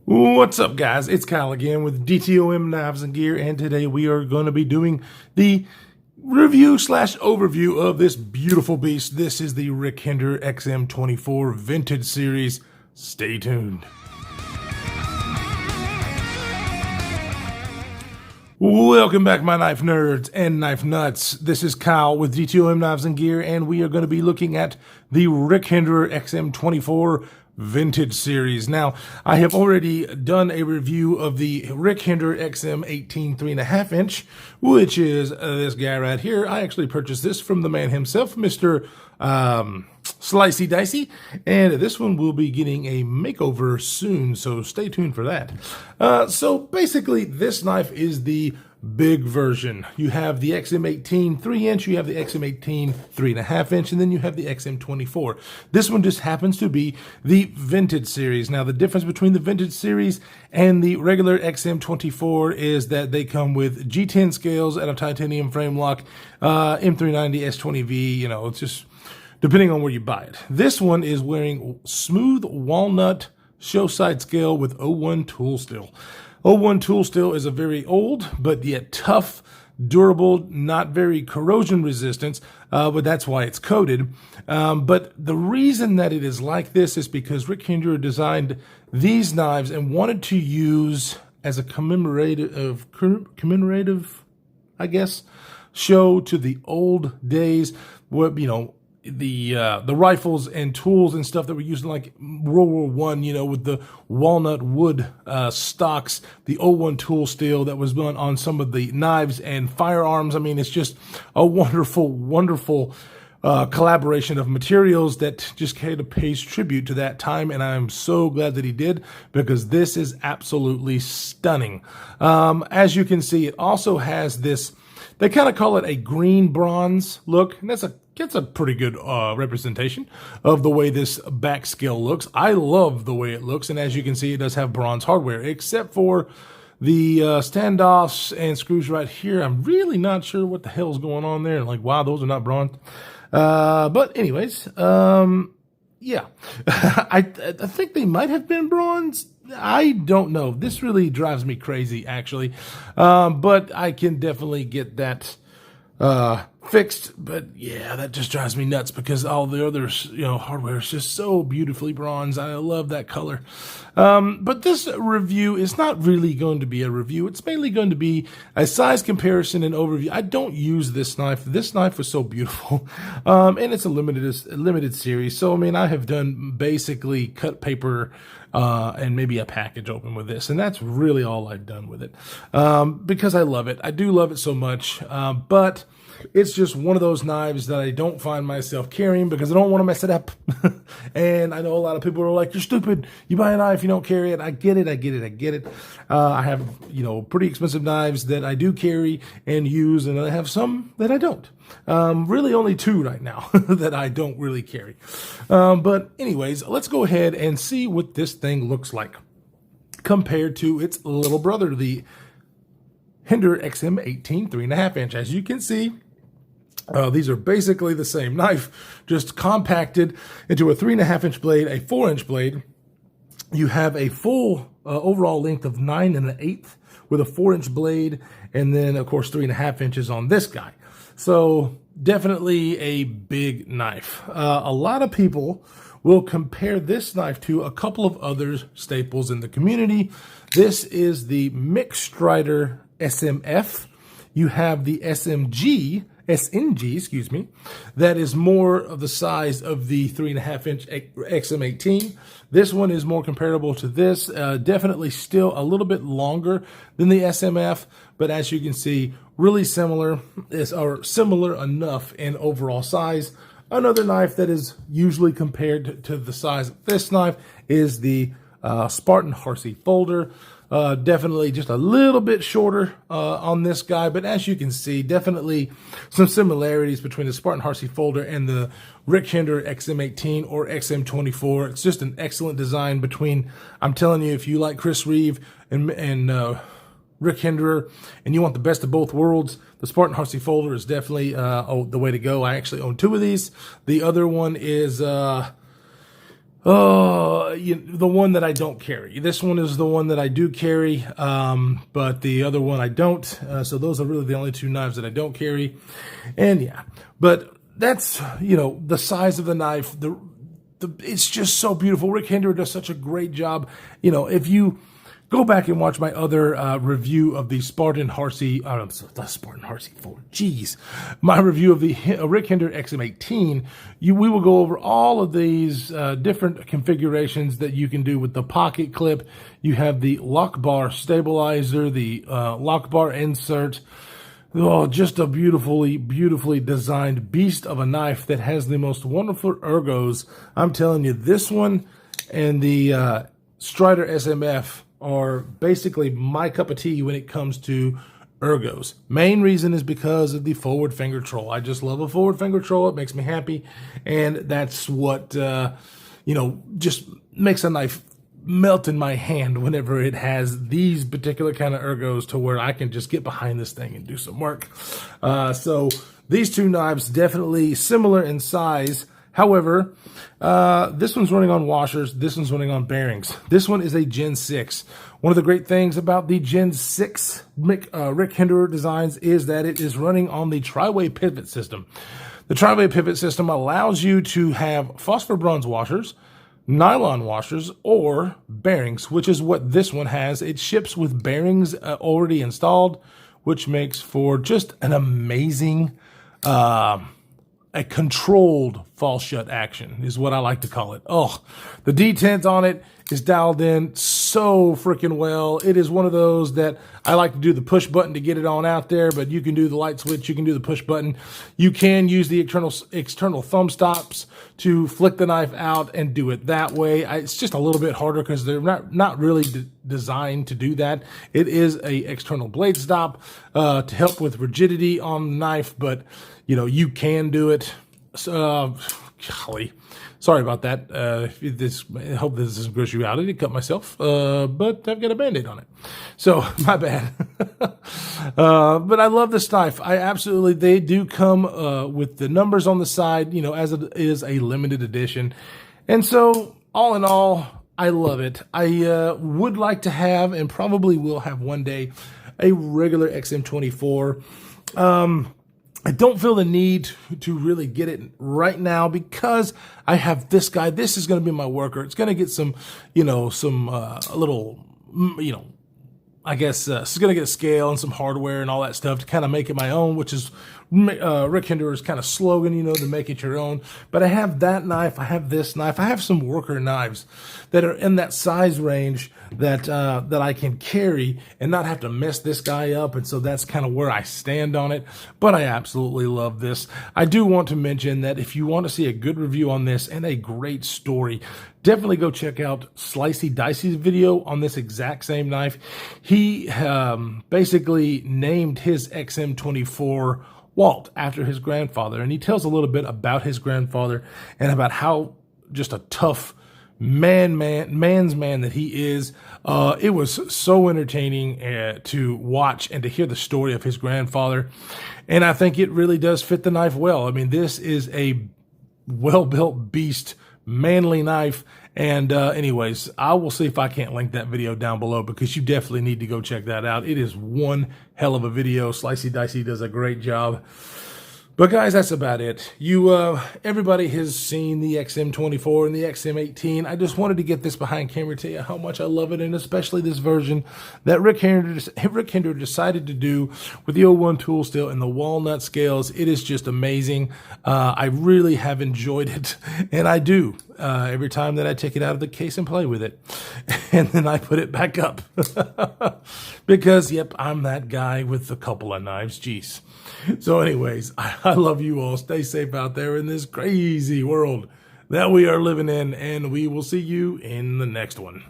What's up, guys? It's Kyle again with DTOM Knives and Gear, and today we are going to be doing the review slash overview of this beautiful beast. This is the Rick Hinderer XM-24 Vintage Series. Stay tuned. Welcome back, my knife nerds and knife nuts. This is Kyle with DTOM Knives and Gear, and we are going to be looking at the Rick Hinderer XM-24 Vintage Series. Now, I have already done a review of the Rick Hinderer XM-18 3.5 inch, which is this guy right here. I actually purchased this from the man himself, Mr. Slicey Dicey, and this one will be getting a makeover soon, so stay tuned for that. So basically, this knife is the big version. You have the XM-18 3-inch, you have the XM-18 3.5 inch, and then you have the XM-24. This one just happens to be the Vintage Series. Now, the difference between the Vintage Series and the regular XM-24 is that they come with G10 scales and a titanium frame lock, M390 S20V, you know, it's just depending on where you buy it. This one is wearing smooth walnut show side scale with 01 tool steel. 01 tool steel is a very old, but yet tough, durable, not very corrosion resistant, but that's why it's coated. But the reason that it is like this is because Rick Hinderer designed these knives and wanted to use as a commemorative, I guess, show to the old days where, you know, the rifles and tools and stuff that were used in like World War I, you know, with the walnut wood stocks, the 01 tool steel that was done on some of the knives and firearms. I mean, it's just a wonderful, wonderful collaboration of materials that just kind of pays tribute to that time, and I'm so glad that he did, because this is absolutely stunning. As you can see, it also has this, they kind of call it a green bronze look, and that's a pretty good representation of the way this back scale looks. I love the way it looks, and as you can see, it does have bronze hardware, except for the standoffs and screws right here. I'm really not sure what the hell's going on there. Like, wow, those are not bronze. But anyways, yeah, I think they might have been bronze. I don't know. This really drives me crazy, actually. But I can definitely get that fixed. But yeah, that just drives me nuts because all the other, you know, hardware is just so beautifully bronze. I love that color. But this review is not really going to be a review. It's mainly going to be a size comparison and overview. I don't use this knife. This knife was so beautiful. And it's a limited series. So, I mean, I have done basically cut paper and maybe a package open with this, and that's really all I've done with it, because I love it. I do love it so much, but it's just one of those knives that I don't find myself carrying because I don't want to mess it up. And I know a lot of people are like, you're stupid, you buy a knife, you don't carry it. I get it. I have, you know, pretty expensive knives that I do carry and use, and I have some that I don't. Really only two right now that I don't really carry. But anyways, let's go ahead and see what this thing looks like compared to its little brother, the Hinderer XM-18 3.5 inch. As you can see, these are basically the same knife, just compacted into a 3.5 inch blade, a 4-inch blade. You have a full overall length of 9 1/8 with a 4-inch blade, and then of course 3.5 inches on this guy. So definitely a big knife. A lot of people will compare this knife to a couple of other staples in the community. This is the Mick Strider SMF. You have the SNG, excuse me, that is more of the size of the 3.5 inch XM-18. This one is more comparable to this, definitely still a little bit longer than the SMF, but as you can see, really similar, or similar enough in overall size. Another knife that is usually compared to the size of this knife is the Spartan Harsey Folder. Definitely just a little bit shorter on this guy, but as you can see, definitely some similarities between the Spartan Harsey Folder and the Rick Hinderer XM-18 or XM-24. It's just an excellent design between, I'm telling you, if you like Chris Reeve and Rick Hinderer and you want the best of both worlds, the Spartan Harsey Folder is definitely the way to go. I actually own two of these. The other one is the one that I don't carry. This one is the one that I do carry, but the other one I don't. So those are really the only two knives that I don't carry. And yeah, but that's, the size of the knife, it's just so beautiful. Rick Hinderer does such a great job. If you go back and watch my other review of the Spartan Harsey, the Spartan Harsey 4, my review of the Rick Hinderer XM-18, we will go over all of these different configurations that you can do with the pocket clip. You have the lock bar stabilizer, the lock bar insert. Oh, just a beautifully, beautifully designed beast of a knife that has the most wonderful ergos. I'm telling you, this one and the Strider SMF are basically my cup of tea when it comes to ergos. Main reason is because of the forward finger troll. I just love a forward finger troll. It makes me happy. And that's what, just makes a knife melt in my hand whenever it has these particular kind of ergos to where I can just get behind this thing and do some work. So these two knives definitely similar in size. However, this one's running on washers. This one's running on bearings. This one is a Gen 6. One of the great things about the Gen 6 Rick Hinderer designs is that it is running on the tri-way pivot system. The tri-way pivot system allows you to have phosphor bronze washers, nylon washers, or bearings, which is what this one has. It ships with bearings already installed, which makes for just an amazing, a controlled fall shut action is what I like to call it. Oh, the detent on it is dialed in so freaking well. It is one of those that I like to do the push button to get it on out there, but you can do the light switch, you can do the push button. You can use the external thumb stops to flick the knife out and do it that way. It's just a little bit harder because they're not really designed to do that. It is a external blade stop to help with rigidity on the knife, but you can do it. Golly, sorry about that. I hope this doesn't gross you out. I did cut myself, but I've got a Band-Aid on it. So, my bad. But I love this knife. They do come with the numbers on the side, as it is a limited edition. And so, all in all, I love it. I would like to have, and probably will have one day, a regular XM-24. I don't feel the need to really get it right now because I have this guy. This is going to be my worker. It's going to get some, a little, I guess it's going to get a scale and some hardware and all that stuff to kind of make it my own, which is Rick Hinderer's kind of slogan, to make it your own. But I have that knife. I have this knife. I have some worker knives that are in that size range that I can carry and not have to mess this guy up. And so that's kind of where I stand on it. But I absolutely love this. I do want to mention that if you want to see a good review on this and a great story, definitely go check out Slicey Dicey's video on this exact same knife. He basically named his XM-24 Walt after his grandfather, and he tells a little bit about his grandfather and about how just a tough man's man that he is. It was so entertaining to watch and to hear the story of his grandfather, and I think it really does fit the knife well. I mean, this is a well-built beast, manly knife. And anyways, I will see if I can't link that video down below because you definitely need to go check that out. It is one hell of a video. Slicey Dicey does a great job. But guys, that's about it. Everybody has seen the XM-24 and the XM-18. I just wanted to get this behind camera to tell you how much I love it, and especially this version that Rick Hinderer decided to do with the 01 tool steel and the walnut scales. It is just amazing. I really have enjoyed it, and I do every time that I take it out of the case and play with it, and then I put it back up because, yep, I'm that guy with a couple of knives. Jeez. So anyways, I love you all. Stay safe out there in this crazy world that we are living in, and we will see you in the next one.